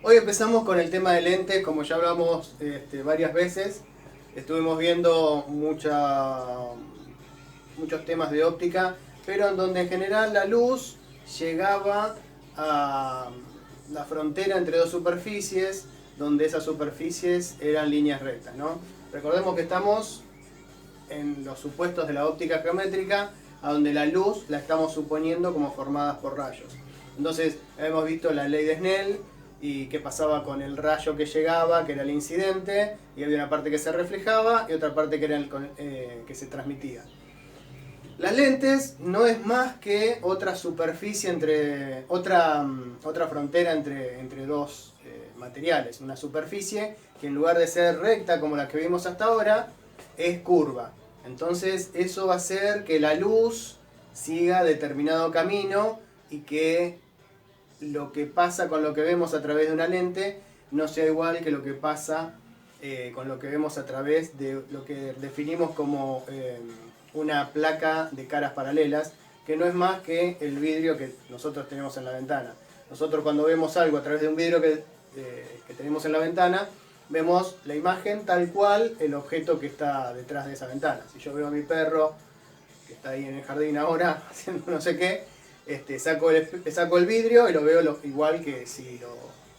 Hoy empezamos con el tema de lentes, como ya hablamos varias veces. Estuvimos viendo muchos temas de óptica, pero en donde en general la luz llegaba a la frontera entre dos superficies, donde esas superficies eran líneas rectas, ¿no? Recordemos que estamos en los supuestos de la óptica geométrica, a donde la luz la estamos suponiendo como formadas por rayos. Entonces, hemos visto la ley de Snell y qué pasaba con el rayo que llegaba, que era el incidente, y había una parte que se reflejaba y otra parte que era que se transmitía. Las lentes no es más que otra superficie otra frontera entre dos materiales. Una superficie que en lugar de ser recta como la que vimos hasta ahora, es curva. Entonces eso va a hacer que la luz siga determinado camino y que lo que pasa con lo que vemos a través de una lente no sea igual que lo que pasa con lo que vemos a través de lo que definimos como una placa de caras paralelas, que no es más que el vidrio que nosotros tenemos en la ventana. Nosotros cuando vemos algo a través de un vidrio que tenemos en la ventana, vemos la imagen tal cual el objeto que está detrás de esa ventana. Si yo veo a mi perro, que está ahí en el jardín ahora, haciendo no sé qué, saco el vidrio y lo veo igual que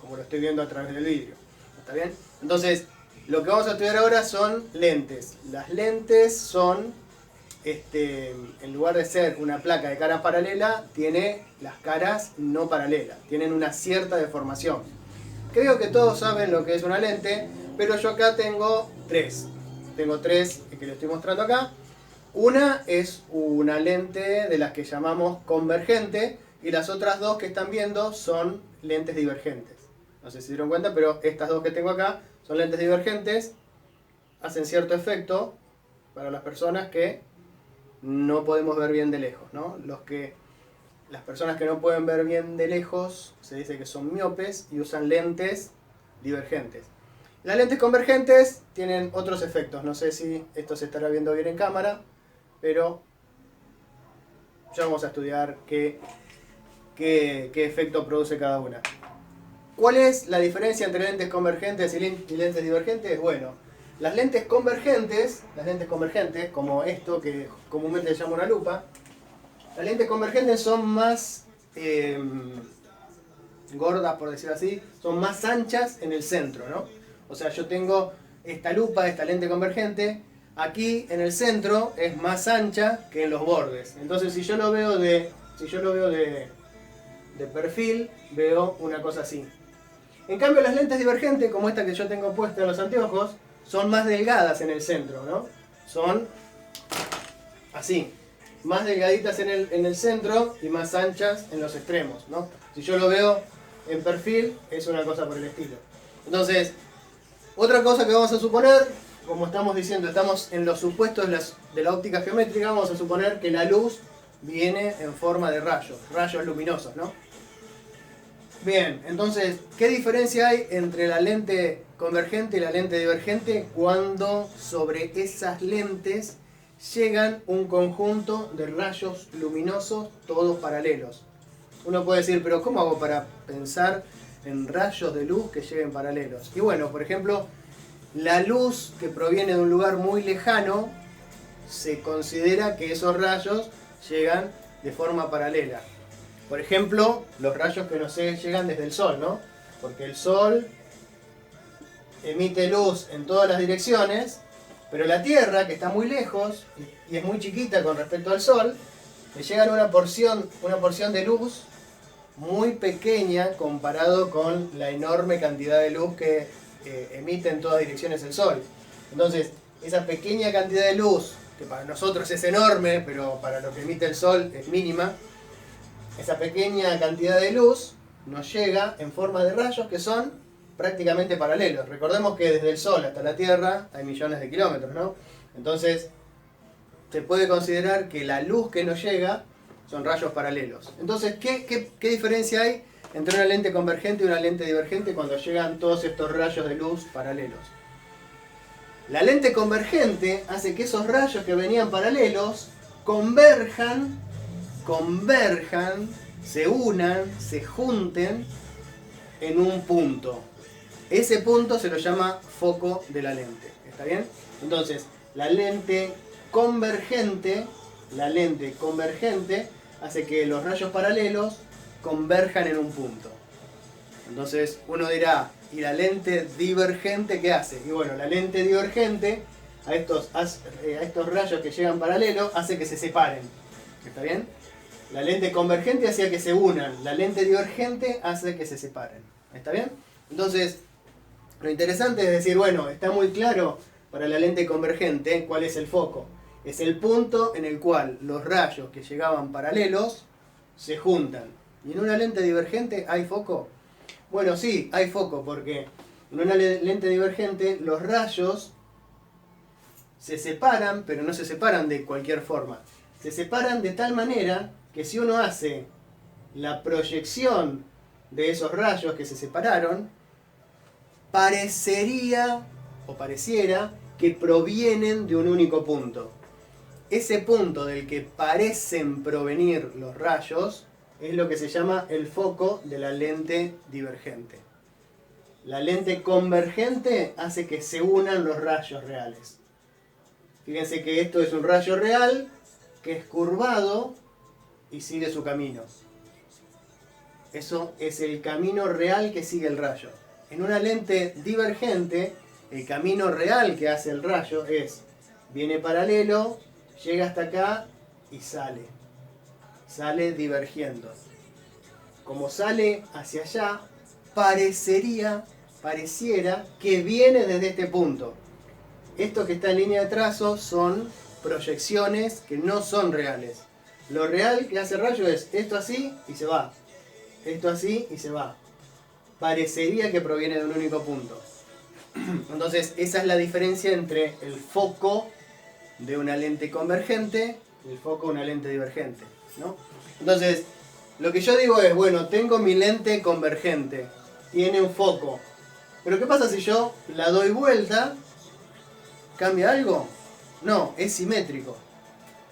como lo estoy viendo a través del vidrio. ¿Está bien? Entonces, lo que vamos a estudiar ahora son lentes. Las lentes son, en lugar de ser una placa de cara paralela, tiene las caras no paralelas, tienen una cierta deformación. Creo que todos saben lo que es una lente, pero yo acá tengo tres. Tengo tres que les estoy mostrando acá. Una es una lente de las que llamamos convergente y las otras dos que están viendo son lentes divergentes. No sé si se dieron cuenta, pero estas dos que tengo acá son lentes divergentes. Hacen cierto efecto para las personas que no podemos ver bien de lejos, ¿no? Las personas que no pueden ver bien de lejos se dice que son miopes y usan lentes divergentes. Las lentes convergentes tienen otros efectos. No sé si esto se estará viendo bien en cámara, pero ya vamos a estudiar qué efecto produce cada una. ¿Cuál es la diferencia entre lentes convergentes y lentes divergentes? Bueno, las lentes convergentes, como esto que comúnmente se llama una lupa, las lentes convergentes son más gordas, por decirlo así, son más anchas en el centro, ¿no? O sea, yo tengo esta lupa, esta lente convergente, aquí en el centro es más ancha que en los bordes. Entonces, si yo lo veo de perfil, veo una cosa así. En cambio, las lentes divergentes, como esta que yo tengo puesta en los anteojos, son más delgadas en el centro, ¿no? Son así, más delgaditas en el centro y más anchas en los extremos, ¿no? Si yo lo veo en perfil, es una cosa por el estilo. Entonces, otra cosa que vamos a suponer, como estamos diciendo, estamos en los supuestos de la óptica geométrica, vamos a suponer que la luz viene en forma de rayos luminosos, ¿no? Bien, entonces, ¿qué diferencia hay entre la lente convergente y la lente divergente cuando sobre esas lentes llegan un conjunto de rayos luminosos todos paralelos? Uno puede decir, pero ¿cómo hago para pensar en rayos de luz que lleguen paralelos? Y bueno, por ejemplo, la luz que proviene de un lugar muy lejano, se considera que esos rayos llegan de forma paralela. Por ejemplo, los rayos que nos llegan desde el Sol, ¿no? Porque el Sol emite luz en todas las direcciones, pero la Tierra, que está muy lejos y es muy chiquita con respecto al Sol, le llegan una porción de luz muy pequeña comparado con la enorme cantidad de luz que emite en todas direcciones el Sol. Entonces, esa pequeña cantidad de luz, que para nosotros es enorme, pero para lo que emite el Sol es mínima, esa pequeña cantidad de luz nos llega en forma de rayos que son prácticamente paralelos. Recordemos que desde el Sol hasta la Tierra hay millones de kilómetros, ¿no? Entonces, se puede considerar que la luz que nos llega son rayos paralelos. Entonces, ¿qué diferencia hay entre una lente convergente y una lente divergente cuando llegan todos estos rayos de luz paralelos? La lente convergente hace que esos rayos que venían paralelos converjan, se unan, se junten en un punto. Ese punto se lo llama foco de la lente. ¿Está bien? Entonces, la lente convergente hace que los rayos paralelos converjan en un punto. Entonces uno dirá, ¿y la lente divergente qué hace? Y bueno, la lente divergente a estos rayos que llegan paralelos hace que se separen. ¿Está bien? La lente convergente hacía que se unan, la lente divergente hace que se separen. ¿Está bien? Entonces, lo interesante es decir, bueno, está muy claro para la lente convergente cuál es el foco. Es el punto en el cual los rayos que llegaban paralelos se juntan. ¿Y en una lente divergente hay foco? Bueno, sí, hay foco, porque en una lente divergente los rayos se separan, pero no se separan de cualquier forma. Se separan de tal manera que si uno hace la proyección de esos rayos que se separaron, parecería o pareciera que provienen de un único punto. Ese punto del que parecen provenir los rayos es lo que se llama el foco de la lente divergente. La lente convergente hace que se unan los rayos reales. Fíjense que esto es un rayo real que es curvado y sigue su camino. Eso es el camino real que sigue el rayo. En una lente divergente, el camino real que hace el rayo es, viene paralelo, llega hasta acá y sale. Sale divergiendo. Como sale hacia allá, pareciera que viene desde este punto. Esto que está en línea de trazo son proyecciones que no son reales. Lo real que hace el rayo es esto así y se va. Esto así y se va. Parecería que proviene de un único punto. Entonces, esa es la diferencia entre el foco de una lente convergente y el foco de una lente divergente, ¿no? Entonces, lo que yo digo es, bueno, tengo mi lente convergente, tiene un foco, pero ¿qué pasa si yo la doy vuelta? ¿Cambia algo? No, es simétrico.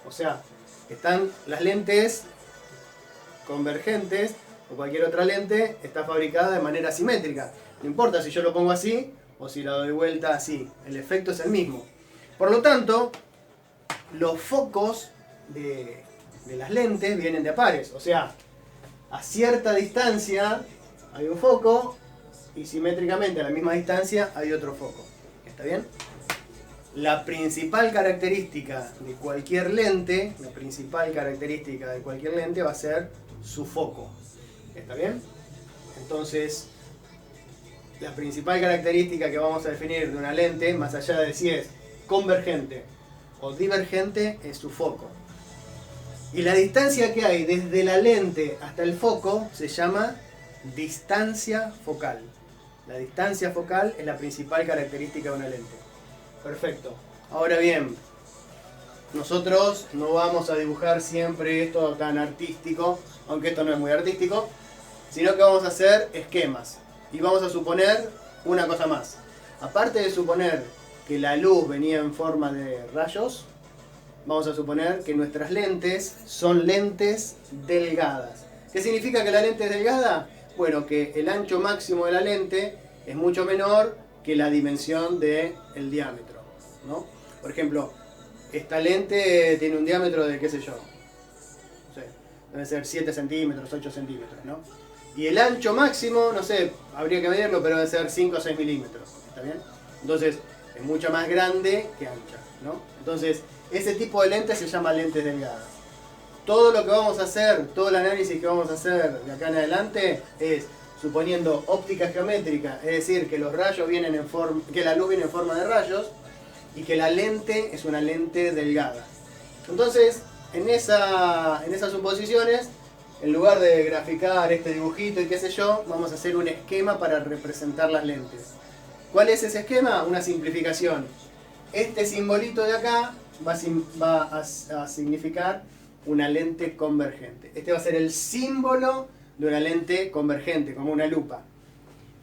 O sea, están las lentes convergentes o cualquier otra lente está fabricada de manera simétrica. No importa si yo lo pongo así o si la doy vuelta así, el efecto es el mismo. Por lo tanto, los focos de las lentes vienen de a pares, o sea, a cierta distancia hay un foco y simétricamente a la misma distancia hay otro foco. ¿Está bien? La principal característica de cualquier lente, va a ser su foco. ¿Está bien? Entonces, la principal característica que vamos a definir de una lente, más allá de si es convergente o divergente, es su foco. Y la distancia que hay desde la lente hasta el foco se llama distancia focal. La distancia focal es la principal característica de una lente. Perfecto. Ahora bien, nosotros no vamos a dibujar siempre esto tan artístico, aunque esto no es muy artístico, sino que vamos a hacer esquemas. Y vamos a suponer una cosa más. Aparte de suponer que la luz venía en forma de rayos, vamos a suponer que nuestras lentes son lentes delgadas. ¿Qué significa que la lente es delgada? Bueno, que el ancho máximo de la lente es mucho menor que la dimensión del diámetro, ¿no? Por ejemplo, esta lente tiene un diámetro de, qué sé yo, no sé, debe ser 7 centímetros, 8 centímetros, ¿no? Y el ancho máximo, no sé, habría que medirlo, pero debe ser 5 o 6 milímetros, ¿está bien? Entonces, es mucho más grande que ancha, ¿no? Entonces, ese tipo de lentes se llama lentes delgadas. Todo lo que vamos a hacer, todo el análisis que vamos a hacer de acá en adelante es suponiendo óptica geométrica, es decir, que los rayos vienen en forma, que la luz viene en forma de rayos y que la lente es una lente delgada. Entonces, en esas suposiciones, en lugar de graficar este dibujito y qué sé yo, vamos a hacer un esquema para representar las lentes. ¿Cuál es ese esquema? Una simplificación. Este simbolito de acá va a significar una lente convergente. Este va a ser el símbolo de una lente convergente, como una lupa.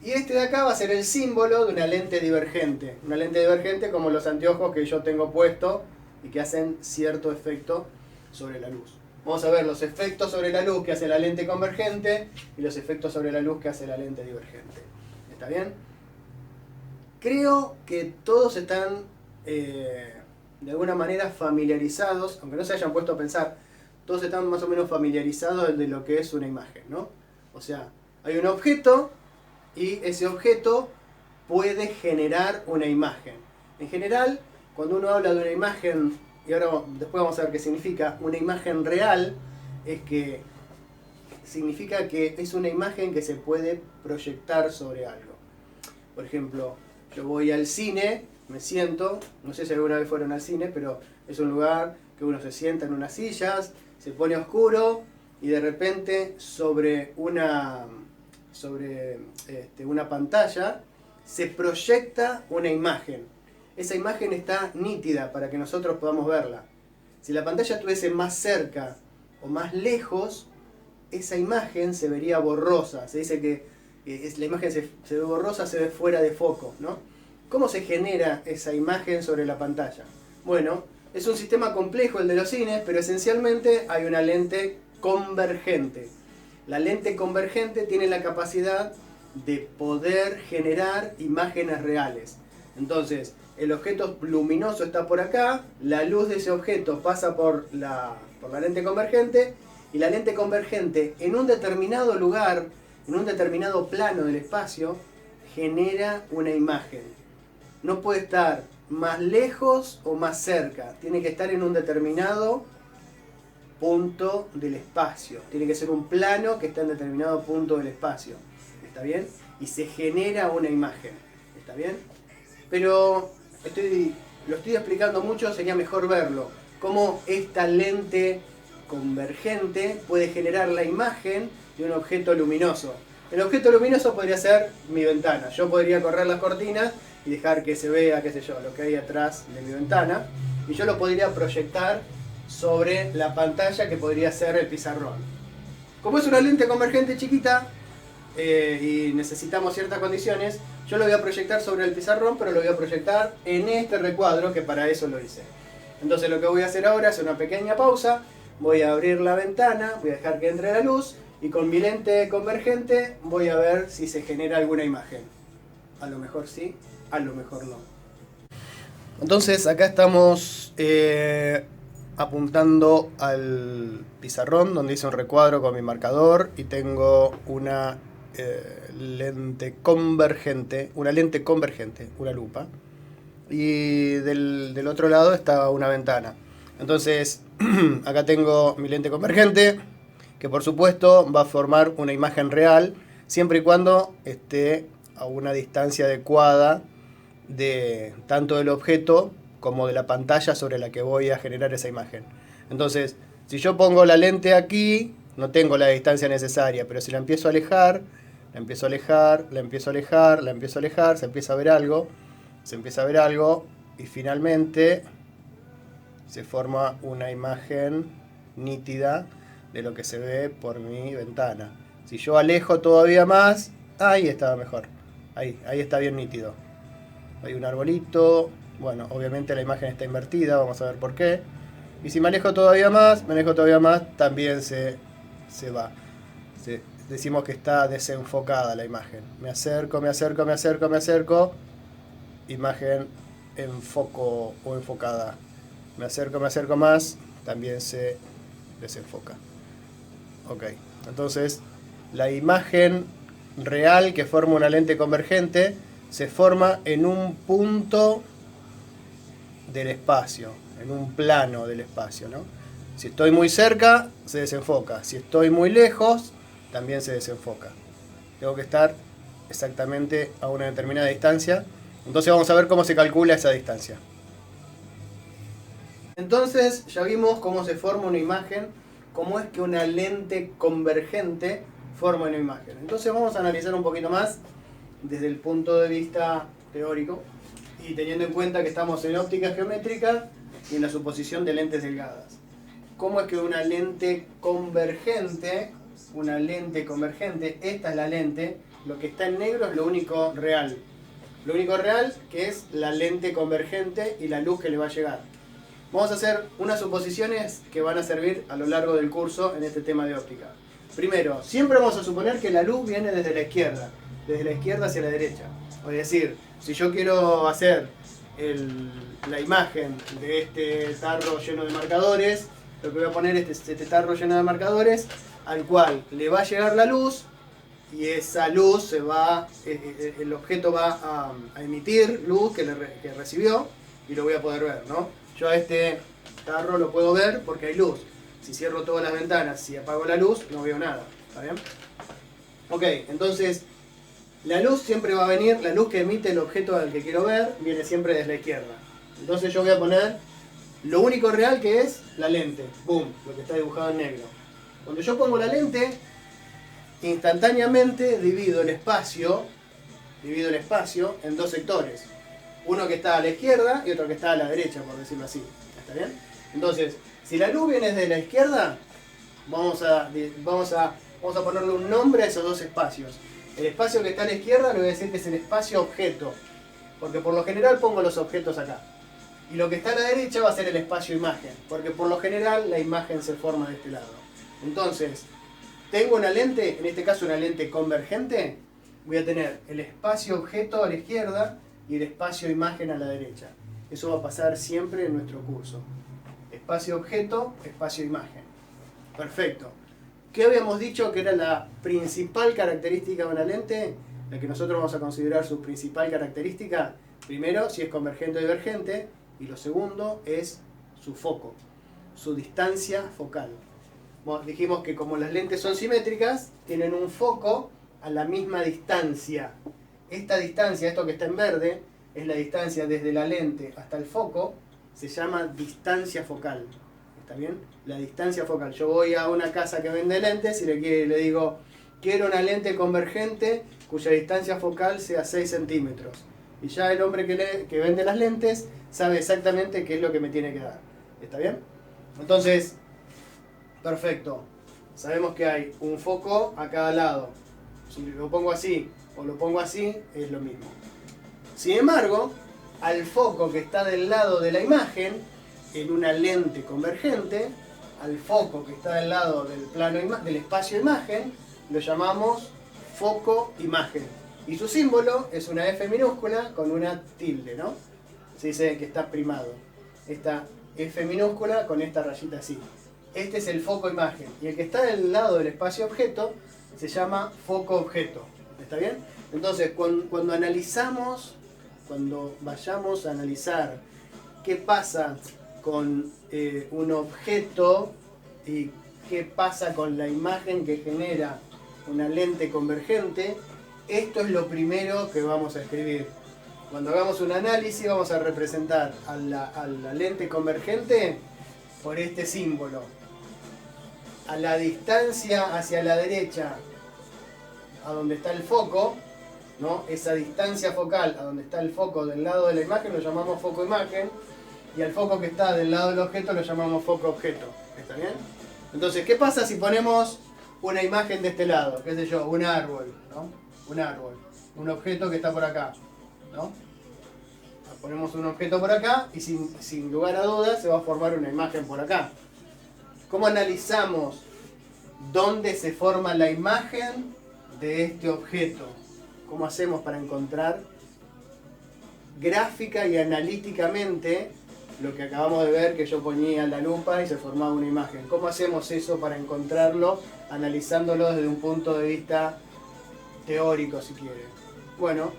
Y este de acá va a ser el símbolo de una lente divergente. Una lente divergente como los anteojos que yo tengo puesto y que hacen cierto efecto sobre la luz. Vamos a ver los efectos sobre la luz que hace la lente convergente y los efectos sobre la luz que hace la lente divergente. ¿Está bien? Creo que todos están de alguna manera familiarizados, aunque no se hayan puesto a pensar, todos están más o menos familiarizados de lo que es una imagen, ¿no? O sea, hay un objeto y ese objeto puede generar una imagen. En general, cuando uno habla de una imagen, y ahora después vamos a ver qué significa, una imagen real, es que significa que es una imagen que se puede proyectar sobre algo. Por ejemplo, yo voy al cine, me siento, no sé si alguna vez fueron al cine, pero es un lugar que uno se sienta en unas sillas, se pone oscuro y de repente sobre una pantalla se proyecta una imagen. Esa imagen está nítida para que nosotros podamos verla. Si la pantalla estuviese más cerca o más lejos, esa imagen se vería borrosa. Se dice que la imagen se ve borrosa, se ve fuera de foco, ¿no? ¿Cómo se genera esa imagen sobre la pantalla? Bueno, es un sistema complejo el de los cines, pero esencialmente hay una lente convergente. La lente convergente tiene la capacidad de poder generar imágenes reales. Entonces, el objeto luminoso está por acá, la luz de ese objeto pasa por la lente convergente, y la lente convergente en un determinado lugar, en un determinado plano del espacio, genera una imagen. No puede estar más lejos o más cerca, tiene que estar en un determinado punto del espacio. Tiene que ser un plano que está en determinado punto del espacio. ¿Está bien? Y se genera una imagen. ¿Está bien? Pero lo estoy explicando mucho, sería mejor verlo. Cómo esta lente convergente puede generar la imagen de un objeto luminoso. El objeto luminoso podría ser mi ventana. Yo podría correr las cortinas y dejar que se vea, qué sé yo, lo que hay atrás de mi ventana. Y yo lo podría proyectar sobre la pantalla que podría ser el pizarrón. Como es una lente convergente chiquita y necesitamos ciertas condiciones, yo lo voy a proyectar sobre el pizarrón, pero lo voy a proyectar en este recuadro que para eso lo hice. Entonces lo que voy a hacer ahora es una pequeña pausa, voy a abrir la ventana, voy a dejar que entre la luz y con mi lente convergente voy a ver si se genera alguna imagen. A lo mejor sí, a lo mejor no. Entonces acá estamos apuntando al pizarrón donde hice un recuadro con mi marcador y tengo una lente convergente, una lupa, y del otro lado está una ventana. Entonces acá tengo mi lente convergente, que por supuesto va a formar una imagen real siempre y cuando esté a una distancia adecuada de tanto del objeto como de la pantalla sobre la que voy a generar esa imagen. Entonces, si yo pongo la lente aquí, no tengo la distancia necesaria, pero si la empiezo a alejar, la empiezo a alejar, la empiezo a alejar, la empiezo a alejar, se empieza a ver algo, y finalmente se forma una imagen nítida de lo que se ve por mi ventana. Si yo alejo todavía más, ahí estaba mejor, ahí está bien nítido. Hay un arbolito, bueno, obviamente la imagen está invertida, vamos a ver por qué. Y si me alejo todavía más, también se va. Decimos que está desenfocada la imagen. Me acerco, imagen en foco o enfocada. Me acerco más, también se desenfoca. Ok, entonces la imagen real que forma una lente convergente se forma en un punto del espacio, en un plano del espacio, ¿no? Si estoy muy cerca, se desenfoca. Si estoy muy lejos, también se desenfoca. Tengo que estar exactamente a una determinada distancia. Entonces vamos a ver cómo se calcula esa distancia. Entonces ya vimos cómo se forma una imagen, cómo es que una lente convergente forma una imagen. Entonces vamos a analizar un poquito más desde el punto de vista teórico y teniendo en cuenta que estamos en óptica geométrica y en la suposición de lentes delgadas. ¿Cómo es que una lente convergente, esta es la lente, lo que está en negro es lo único real. Lo único real que es la lente convergente y la luz que le va a llegar. Vamos a hacer unas suposiciones que van a servir a lo largo del curso en este tema de óptica. Primero, siempre vamos a suponer que la luz viene desde la izquierda hacia la derecha. Es decir, si yo quiero hacer la imagen de este tarro lleno de marcadores, lo que voy a poner es este tarro lleno de marcadores, al cual le va a llegar la luz, y esa luz el objeto va a emitir luz que recibió, y lo voy a poder ver, ¿no? Yo a este tarro lo puedo ver porque hay luz. Si cierro todas las ventanas, si apago la luz, no veo nada. ¿Está bien? Ok, entonces la luz siempre va a venir, la luz que emite el objeto al que quiero ver, viene siempre desde la izquierda. Entonces yo voy a poner lo único real que es la lente. Boom, lo que está dibujado en negro. Cuando yo pongo la lente, instantáneamente divido el espacio en dos sectores. Uno que está a la izquierda y otro que está a la derecha, por decirlo así. ¿Está bien? Entonces, si la luz viene desde la izquierda, vamos a ponerle un nombre a esos dos espacios. El espacio que está a la izquierda le voy a decir que es el espacio objeto, porque por lo general pongo los objetos acá. Y lo que está a la derecha va a ser el espacio imagen, porque por lo general la imagen se forma de este lado. Entonces, tengo una lente, en este caso una lente convergente, voy a tener el espacio objeto a la izquierda y el espacio imagen a la derecha. Eso va a pasar siempre en nuestro curso. Espacio objeto, espacio imagen. Perfecto. ¿Qué habíamos dicho que era la principal característica de una lente? La que nosotros vamos a considerar su principal característica. Primero, si es convergente o divergente. Y lo segundo es su foco, su distancia focal. Bueno, dijimos que como las lentes son simétricas, tienen un foco a la misma distancia. Esta distancia, esto que está en verde, es la distancia desde la lente hasta el foco, se llama distancia focal. ¿Está bien? La distancia focal. Yo voy a una casa que vende lentes y le digo, quiero una lente convergente cuya distancia focal sea 6 centímetros. Y ya el hombre que vende las lentes sabe exactamente qué es lo que me tiene que dar. ¿Está bien? Entonces, perfecto. Sabemos que hay un foco a cada lado. Si lo pongo así o lo pongo así, es lo mismo. Sin embargo, al foco que está del lado de la imagen, en una lente convergente, al foco que está del lado del espacio imagen, lo llamamos foco imagen. Y su símbolo es una F minúscula con una tilde, ¿no? Se dice que está primado. Esta F minúscula con esta rayita así. Este es el foco imagen. Y el que está del lado del espacio objeto se llama foco objeto. ¿Está bien? Entonces, cuando vayamos a analizar qué pasa con un objeto y qué pasa con la imagen que genera una lente convergente, esto es lo primero que vamos a escribir. Cuando hagamos un análisis vamos a representar a la lente convergente por este símbolo. A la distancia hacia la derecha, a donde está el foco, ¿no? Esa distancia focal a donde está el foco del lado de la imagen lo llamamos foco imagen, y al foco que está del lado del objeto lo llamamos foco objeto. ¿Está bien? Entonces, ¿qué pasa si ponemos una imagen de este lado? ¿Qué sé yo? Un árbol, ¿no? Un árbol. Un objeto que está por acá, ¿no? Ponemos un objeto por acá y sin lugar a dudas se va a formar una imagen por acá. ¿Cómo analizamos dónde se forma la imagen de este objeto? ¿Cómo hacemos para encontrar gráfica y analíticamente lo que acabamos de ver, que yo ponía la lupa y se formaba una imagen? ¿Cómo hacemos eso para encontrarlo, analizándolo desde un punto de vista teórico, si quiere? Bueno,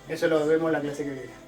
eso lo vemos en la clase que viene.